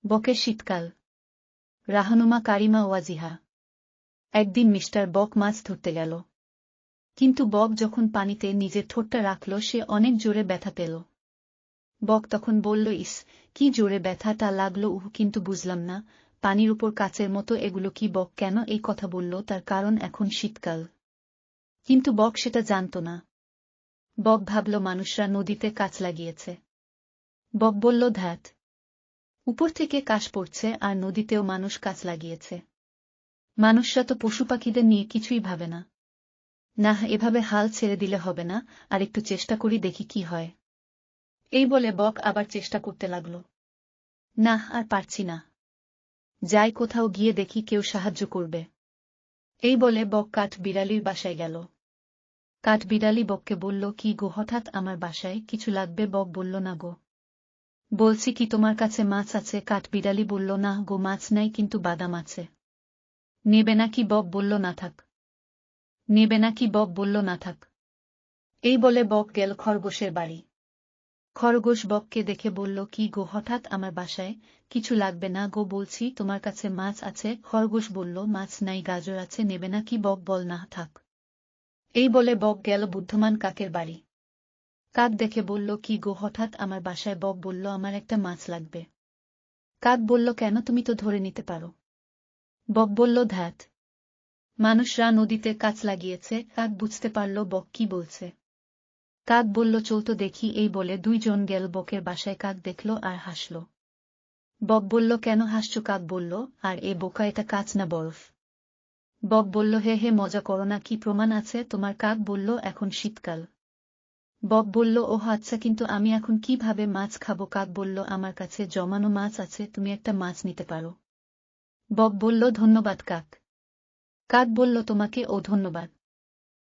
বকের শীতকাল। রাহানুমা কারিমা ওয়াজিহা। একদিন মিস্টার বক মাছ ধরতে গেল, কিন্তু বক যখন পানিতে নিজের ঠোঁটটা রাখল সে অনেক জোরে ব্যথা পেল। বক তখন বলল, ইস, কি জোরে ব্যথাটা লাগলো, কিন্তু বুঝলাম না, পানির উপর কাচের মতো এগুলো কি? বক কেন এই কথা বলল? তার কারণ এখন শীতকাল। কিন্তু বক সেটা জানত না। বক ভাবল মানুষরা নদীতে কাচ লাগিয়েছে। বক বলল, ধ্যাত, উপর থেকে কাশ পড়ছে আর নদীতেও মানুষ কাচ লাগিয়েছে। মানুষরা তো পশু পাখিদের নিয়ে কিছুই ভাবে না। না, এভাবে হাল ছেড়ে দিলে হবে না, আর একটু চেষ্টা করি, দেখি কি হয়। এই বলে বক আবার চেষ্টা করতে লাগল। না, আর পারছি না, যাই কোথাও গিয়ে দেখি কেউ সাহায্য করবে। এই বলে বক কাঠ বিড়ালির বাসায় গেল। কাঠ বিড়ালি বককে বলল, কি গো, হঠাৎ আমার বাসায়, কিছু লাগবে? বক বলল, না গো। বলছি কি, তোমার কাছে মাছ আছে? কাঠ বিড়ালি বলল, না গো, মাছ নাই, কিন্তু বাদাম আছে। নেবে নাকি? বক বলল, না থাক। নেবে নাকি? বক বলল, না থাক। এই বলে বক গেল খরগোশের বাড়ি। খরগোশ বককে দেখে বলল, কি গো, হঠাৎ আমার বাসায়, কিছু লাগবে? না গো, বলছি তোমার কাছে মাছ আছে। খরগোশ বলল, মাছ নাই, গাজর আছে, নেবে নাকি? বক বল, না থাক। এই বলে বক গেল বুদ্ধমান কাকের বাড়ি। কাক দেখে বলল, কি গো, হঠাৎ আমার বাসায়? বক বলল, আমার একটা মাছ লাগবে। কাক বলল, কেন, তুমি তো ধরে নিতে পারো। বক বলল, ধ্যাত, মানুষরা নদীতে কাচ লাগিয়েছে। কাক বুঝতে পারল বক কি বলছে। কাক বলল, চল তো দেখি। এই বলে দুইজন গেল বকের বাসায়। কাক দেখল আর হাসল। বক বলল, কেন হাসছো? কাক বলল, আর এ বোকা, এটা কাচ না বরফ। বক বলল, হে হে, মজা করো না, কি প্রমাণ আছে তোমার? কাক বলল, এখন শীতকাল। বক বলল, ওহ আচ্ছা, কিন্তু আমি এখন কিভাবে মাছ খাবো? কাক বলল, আমার কাছে জমানো মাছ আছে, তুমি একটা মাছ নিতে পারো। বক বলল, ধন্যবাদ কাক। কাক বলল, তোমাকে ও ধন্যবাদ।